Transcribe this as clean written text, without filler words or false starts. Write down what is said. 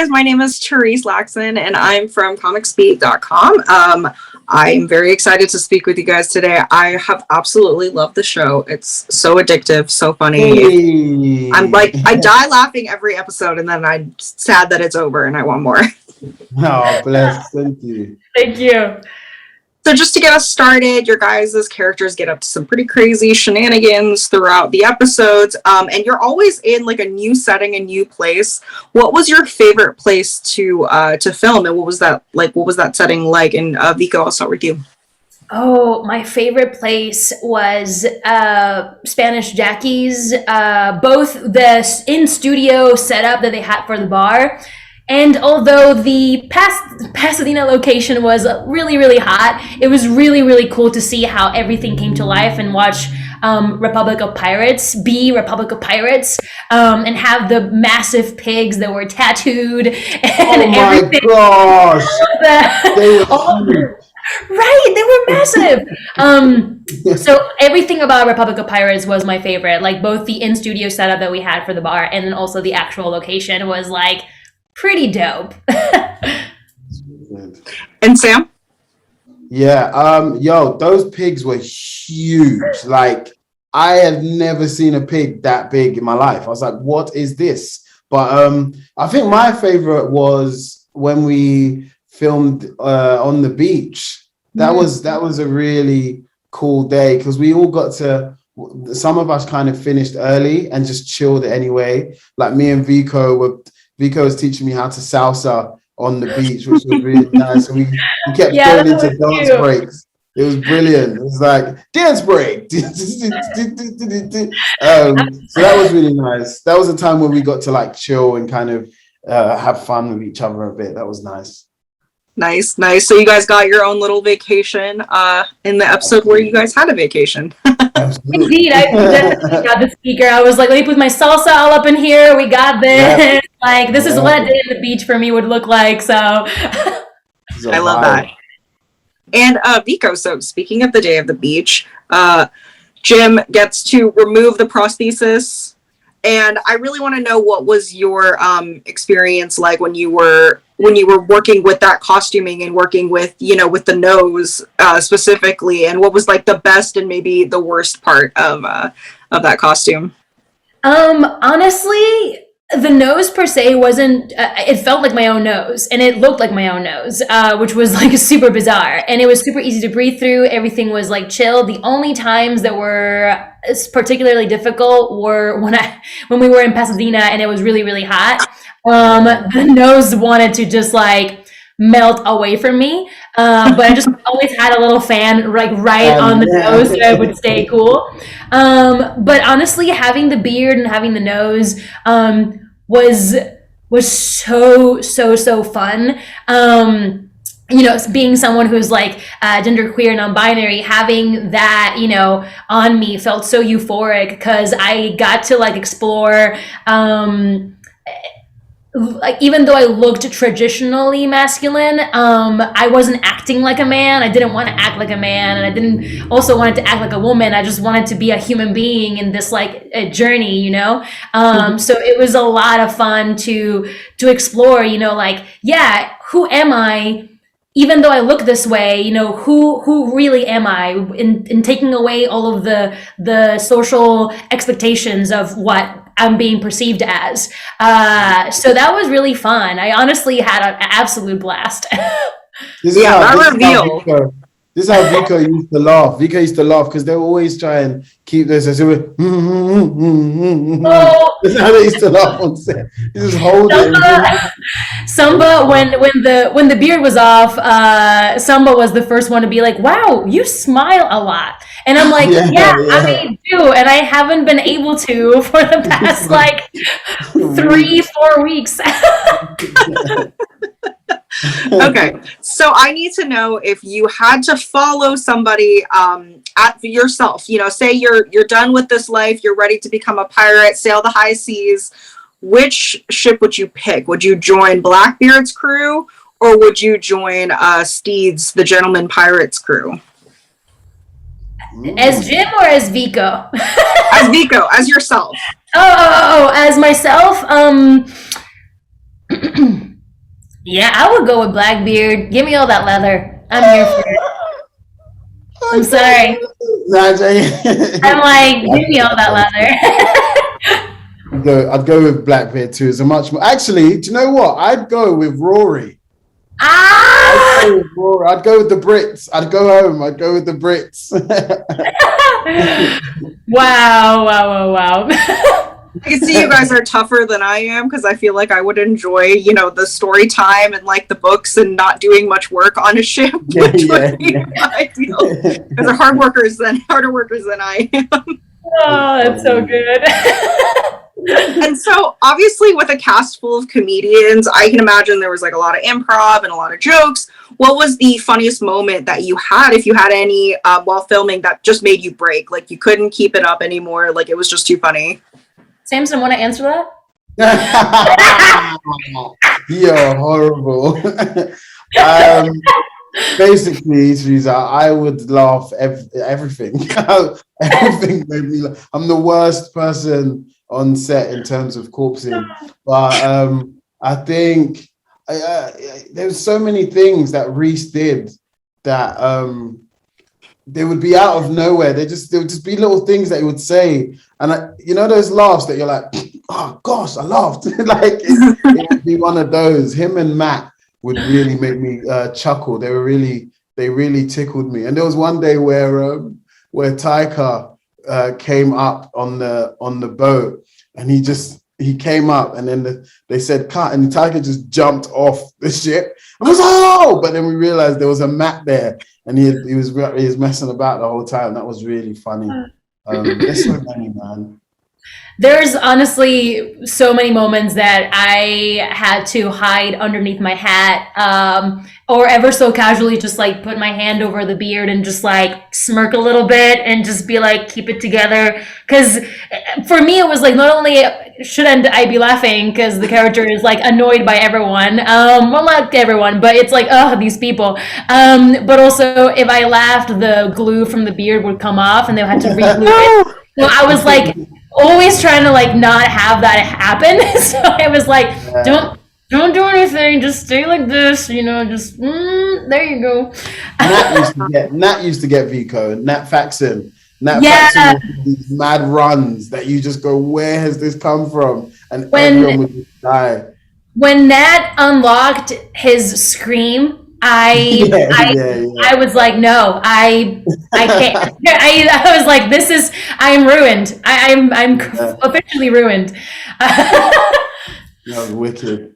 guys, my name is Therese Laxon and I'm from comicspeak.com. I'm very excited to speak with you guys today. I have absolutely loved the show. It's so addictive, so funny. Hey. I'm like, I die laughing every episode and then I'm sad that it's over and I want more. Oh, bless. Thank you. Thank you. So just to get us started, your guys' characters get up to some pretty crazy shenanigans throughout the episodes, and you're always in like a new setting, a new place. What was your favorite place to film, and what was that like? What was that setting like? And Vico, I'll start with you. Oh, my favorite place was Spanish Jackie's, both the in-studio setup that they had for the bar. And although the Pasadena location was really, really hot, it was really, really cool to see how everything came to life and watch Republic of Pirates be Republic of Pirates, and have the massive pigs that were tattooed and everything. Oh my gosh! Right, they were massive. So everything about Republic of Pirates was my favorite. Like both the in-studio setup that we had for the bar and then also the actual location was like pretty dope. And Sam? Yeah, yo, those pigs were huge. Like, I have never seen a pig that big in my life. I was like, what is this? But I think my favorite was when we filmed on the beach. That was a really cool day because we all got to, some of us kind of finished early and just chilled anyway. Like me and Vico was teaching me how to salsa on the beach, which was really nice. And we kept going into dance breaks. It was brilliant. It was like, dance break. So that was really nice. That was a time where we got to like chill and kind of have fun with each other a bit. That was nice. Nice. So you guys got your own little vacation in the episode where you guys had a vacation. Indeed, I definitely got the speaker. I was like, let me put my salsa all up in here. We got this. Yep. Like, this is what a day at the beach for me would look like. So I love that. And Vico, so speaking of the day of the beach, Jim gets to remove the prosthesis. And I really want to know what was your experience like when you were working with that costuming and working with, with the nose specifically, and what was like the best and maybe the worst part of that costume? Honestly, the nose per se wasn't, it felt like my own nose and it looked like my own nose, which was like super bizarre, and it was super easy to breathe through. Everything was like chill. The only times that were particularly difficult were when we were in Pasadena and it was really, really hot. The nose wanted to just like melt away from me, but I just always had a little fan like right on the nose so I would stay cool. But honestly, having the beard and having the nose was so fun. Being someone who's like genderqueer, non-binary, having that, on me felt so euphoric because I got to like explore, like even though I looked traditionally masculine, I wasn't acting like a man. I didn't want to act like a man, and I didn't also wanted to act like a woman. I just wanted to be a human being in this like a journey, So it was a lot of fun to explore, like, yeah, who am I? Even though I look this way, who really am I in taking away all of the social expectations of what I'm being perceived as. So that was really fun. I honestly had an absolute blast. This is how Vico used to laugh. Vico used to laugh because they were always trying to keep this. This is how they used to laugh on set. You just hold it. Samba, when the beard was off, Samba was the first one to be like, "Wow, you smile a lot." And I'm like, yeah. I do, and I haven't been able to for the past like 3-4 weeks. Okay, so I need to know if you had to follow somebody at yourself, say you're done with this life, you're ready to become a pirate, sail the high seas, which ship would you pick? Would you join Blackbeard's crew, or would you join Steed's, the Gentleman Pirates crew? As Jim or as Vico? As Vico, as yourself. Oh, as myself. Yeah, I would go with Blackbeard. Give me all that leather. I'm here for it. I'm sorry. I'm like, give me all that leather. I'd go with Blackbeard too. It's a much more. Actually, do you know what? I'd go with Rory. Ah! I'd go with the Brits. I'd go home. I'd go with the Brits. Wow. I can see you guys are tougher than I am because I feel like I would enjoy, you know, the story time and like the books and not doing much work on a ship, which would be ideal. Because they're harder workers than I am. Oh, that's so good. And so obviously with a cast full of comedians, I can imagine there was like a lot of improv and a lot of jokes. What was the funniest moment that you had, if you had any, while filming that just made you break? Like you couldn't keep it up anymore. Like it was just too funny. Samson, want to answer that? You're horrible. Basically, Teresa, I would laugh everything. Everything made me laugh. I'm the worst person on set in terms of corpsing, but I think there's so many things that Reese did that they would be out of nowhere. There would just be little things that he would say, and you know those laughs that you're like, oh gosh, I laughed. Like it would be one of those. Him and Matt would really make me chuckle. They really tickled me. And there was one day where Taika came up on the boat, and he came up, and then they said cut, and Taika just jumped off the ship. I was oh, but then we realized there was a Matt there, and he was messing about the whole time. That was really funny. There's so many, man. There's honestly so many moments that I had to hide underneath my hat, or ever so casually just like put my hand over the beard and just like smirk a little bit and just be like, keep it together. Because for me, it was like, not only shouldn't I be laughing because the character is like annoyed by everyone, well, not everyone, but it's like, oh, these people. But also, if I laughed, the glue from the beard would come off and they had to re-glue it. So I was like, always trying to like not have that happen. So I was like, don't do anything, just stay like this, you know, just there you go. Nat used to get Vico, Nat Faxon. Faxon would do these mad runs that you just go, where has this come from? And everyone would just die. When Nat unlocked his scream, I was like, no, I can't. I was like, I'm ruined. I'm officially ruined. That was wicked.